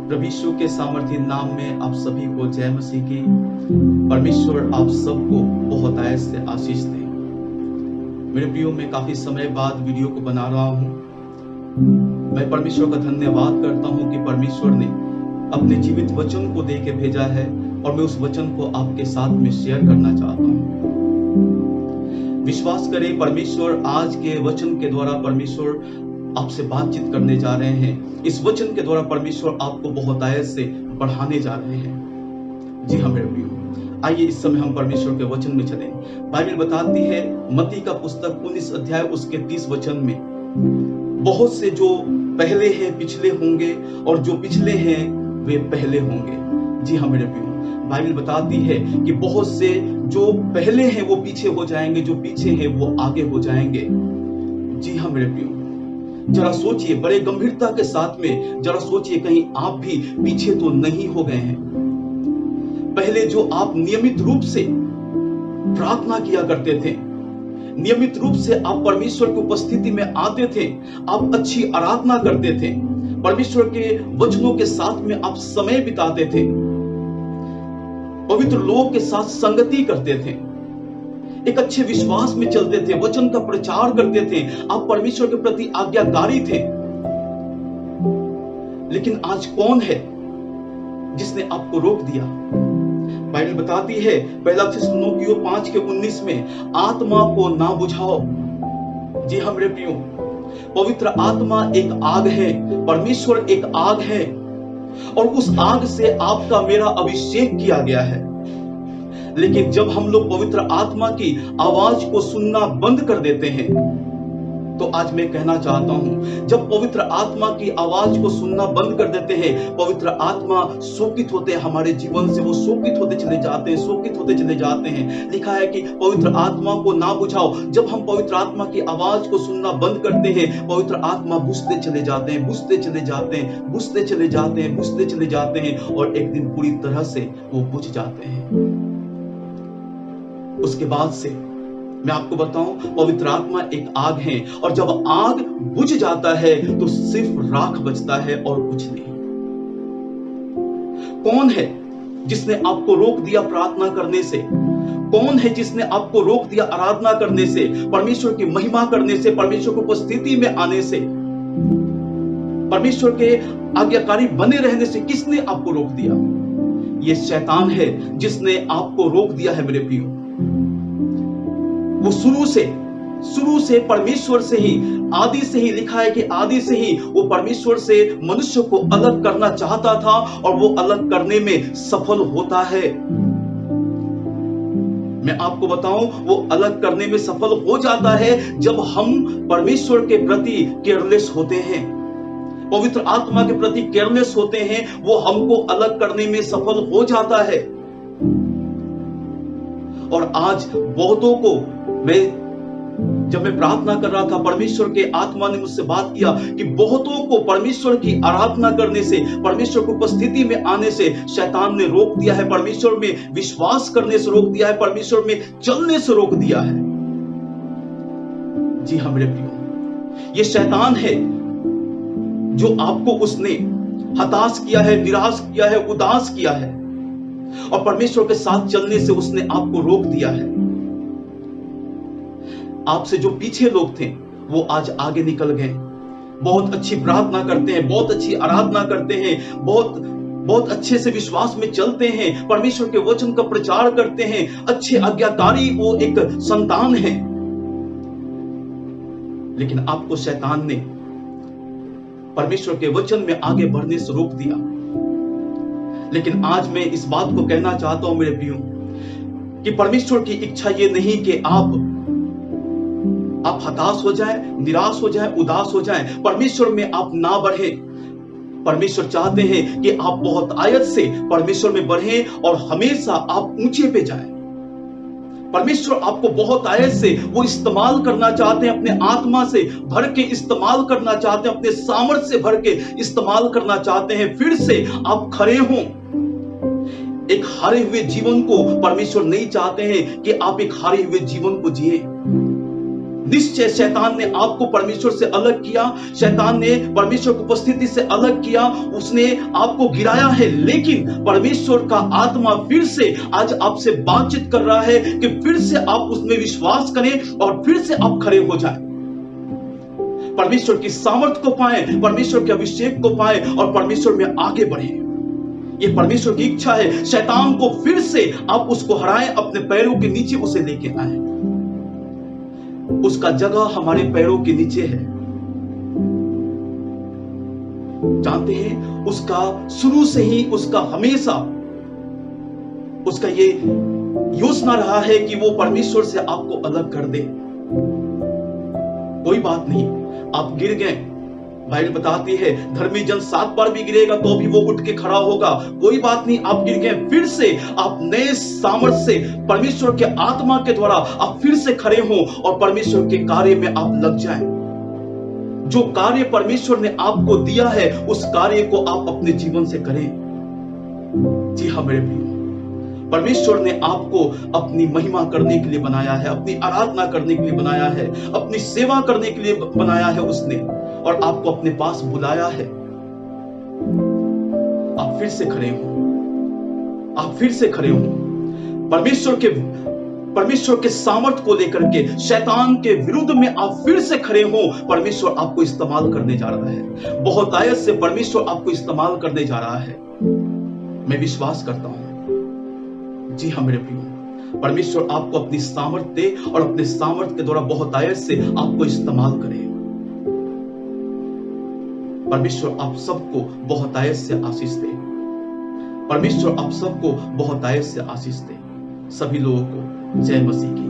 प्रभु यीशु के सामर्थ्य नाम में आप सभी को जय मसीह की। परमेश्वर आप सबको बहुत आयत से आशीष दे। मेरे प्रियो, मैं काफी समय बाद वीडियो को बना रहा हूँ। मैं परमेश्वर का धन्यवाद करता हूँ कि परमेश्वर ने अपने जीवित वचन को दे के भेजा है और मैं उस वचन को आपके साथ में शेयर करना चाहता हूँ। विश्वास करें, परमेश्वर आज के वचन के द्वारा परमेश्वर आपसे बातचीत करने जा रहे हैं। इस वचन के द्वारा परमेश्वर आपको बहुत आयत से बढ़ाने जा रहे हैं। जी हाँ मेरे प्रियो, आइए इस समय हम परमेश्वर के वचन में चलें। बाइबल बताती है मत्ती का पुस्तक 19 अध्याय उसके 30 वचन में, बहुत से जो पहले हैं पिछले होंगे और जो पिछले हैं वे पहले होंगे। जी हाँ मेरे प्रियो, बाइबल बताती है कि बहुत से जो पहले हैं वो पीछे हो जाएंगे, जो पीछे हैं वो आगे हो जाएंगे। जी हाँ मेरे प्रियो, जरा सोचिए, बड़े गंभीरता के साथ में जरा सोचिए, कहीं आप भी पीछे तो नहीं हो गए हैं। पहले जो आप नियमित रूप से प्रार्थना किया करते थे, नियमित रूप से आप परमेश्वर की उपस्थिति में आते थे, आप अच्छी आराधना करते थे, परमेश्वर के वचनों के साथ में आप समय बिताते थे, पवित्र लोगों के साथ संगति करते थे, एक अच्छे विश्वास में चलते थे, वचन का प्रचार करते थे, आप परमेश्वर के प्रति आज्ञाकारी थे। लेकिन आज कौन है जिसने आपको रोक दिया? बाइबल बताती है पहला थिस्सलुनीकियों 5:19 में, आत्मा को ना बुझाओ। जी हाँ मेरे प्रियो, पवित्र आत्मा एक आग है, परमेश्वर एक आग है और उस आग से आपका मेरा अभिषेक किया गया है। लेकिन जब हम लोग पवित्र आत्मा की आवाज को सुनना बंद कर देते हैं, तो आज मैं कहना चाहता हूं, जब पवित्र आत्मा की आवाज को सुनना बंद कर देते हैं, पवित्र आत्मा शोकित होते हैं हमारे जीवन से, वो शोकित होते चले जाते हैं, शोकित होते चले जाते हैं। लिखा है कि पवित्र आत्मा को ना बुझाओ। जब हम पवित्र आत्मा की आवाज को सुनना बंद करते हैं, पवित्र आत्मा बुझते चले जाते हैं, बुझते चले जाते हैं, बुझते चले जाते हैं, बुझते चले जाते हैं और एक दिन पूरी तरह से वो बुझ जाते हैं। उसके बाद से मैं आपको बताऊं, पवित्र आत्मा एक आग है और जब आग बुझ जाता है तो सिर्फ राख बचता है और कुछ नहीं। कौन है जिसने आपको रोक दिया प्रार्थना करने से? कौन है जिसने आपको रोक दिया आराधना करने से, परमेश्वर की महिमा करने से, परमेश्वर की उपस्थिति में आने से, परमेश्वर के आज्ञाकारी बने रहने से? किसने आपको रोक दिया? ये शैतान है जिसने आपको रोक दिया है मेरे प्रियो। वो शुरू से परमेश्वर से ही, आदि से ही, लिखा है कि आदि से ही वो परमेश्वर से मनुष्य को अलग करना चाहता था और वो अलग करने में सफल होता है। मैं आपको बताऊं, वो अलग करने में सफल हो जाता है जब हम परमेश्वर के प्रति केयरलेस होते हैं, पवित्र आत्मा के प्रति केयरलेस होते हैं, वो हमको अलग करने में सफल हो जाता है। और आज बहुतों को, जब मैं प्रार्थना कर रहा था, परमेश्वर के आत्मा ने मुझसे बात किया कि बहुतों को परमेश्वर की आराधना करने से, परमेश्वर की उपस्थिति में आने से शैतान ने रोक दिया है, परमेश्वर में विश्वास करने से रोक दिया है, परमेश्वर में चलने से रोक दिया है। जी हाँ मेरे प्रियो, ये शैतान है जो आपको उसने हताश किया है, निराश किया है, उदास किया है और परमेश्वर के साथ चलने से उसने आपको रोक दिया है। आपसे जो पीछे लोग थे वो आज आगे निकल गए, बहुत अच्छी प्रार्थना करते हैं, बहुत अच्छी आराधना करते हैं, बहुत अच्छे से विश्वास में चलते हैं, परमेश्वर के वचन का प्रचार करते हैं, अच्छे आज्ञाकारी वो एक संतान है। लेकिन आपको शैतान ने परमेश्वर के वचन में आगे बढ़ने से रोक दिया। लेकिन आज मैं इस बात को कहना चाहता हूं मेरे प्रियो कि परमेश्वर की इच्छा ये नहीं कि आप हताश हो जाए, निराश हो जाए, उदास हो जाए, परमेश्वर में आप ना बढ़े। परमेश्वर चाहते हैं कि आप बहुत आयत से परमेश्वर में बढ़ें और हमेशा आप ऊंचे पे जाएं। परमेश्वर आपको बहुत आयत से वो इस्तेमाल करना चाहते हैं, अपने आत्मा से भर के इस्तेमाल करना चाहते हैं, अपने सामर्थ्य से भर के इस्तेमाल करना चाहते हैं। फिर से आप खड़े हों। एक हारे हुए जीवन को परमेश्वर नहीं चाहते हैं कि आप एक हारे हुए जीवन को जिए। निश्चय शैतान ने आपको परमेश्वर से अलग किया, शैतान ने परमेश्वर की उपस्थिति से अलग किया, उसने आपको गिराया है, लेकिन परमेश्वर का आत्मा फिर से आज आपसे बातचीत कर रहा है कि फिर से आप उसमें विश्वास करें और फिर से आप खड़े हो जाएं, परमेश्वर की सामर्थ को पाएं, परमेश्वर के अभिषेक को पाएं और परमेश्वर में आगे बढ़ें। ये परमेश्वर की इच्छा है, शैतान को फिर से आप उसको हराएं, अपने पैरों के नीचे उसे लेके आए। उसका जगह हमारे पैरों के नीचे है। जानते हैं, उसका शुरू से ही, उसका हमेशा उसका ये योजना रहा है कि वो परमेश्वर से आपको अलग कर दे। कोई बात नहीं, आप गिर गए, बाइबल बताती है धर्मी जन 7 बार भी गिरेगा तो भी वो उठ के खड़ा होगा। कोई बात नहीं, आप गिर गए, फिर से आप नए सामर्थ्य से परमेश्वर के आत्मा के द्वारा आप फिर से खड़े हो और परमेश्वर के कार्य में आप लग जाएं। जो कार्य परमेश्वर ने आपको दिया है उस कार्य को आप अपने जीवन से करें। जी हाँ मेरे प्रिय, परमेश्वर ने आपको अपनी महिमा करने के लिए बनाया है, अपनी आराधना करने के लिए बनाया है, अपनी सेवा करने के लिए बनाया है उसने, और आपको अपने पास बुलाया है। आप फिर से खड़े हो, आप फिर से खड़े हो, परमेश्वर के सामर्थ को लेकर के शैतान के विरुद्ध में आप फिर से खड़े हो। परमेश्वर आपको इस्तेमाल करने जा रहा है, बहुतायत से परमेश्वर आपको इस्तेमाल करने जा रहा है। मैं विश्वास करता हूं। जी हाँ मेरे प्रियो, परमेश्वर आपको अपनी सामर्थ दे और अपने सामर्थ के द्वारा बहुतायत से आपको इस्तेमाल करे। परमेश्वर आप सबको बहुतायत से आशीष दे। परमेश्वर आप सबको बहुतायत से आशीष दे। सभी लोगों को जय मसीह की।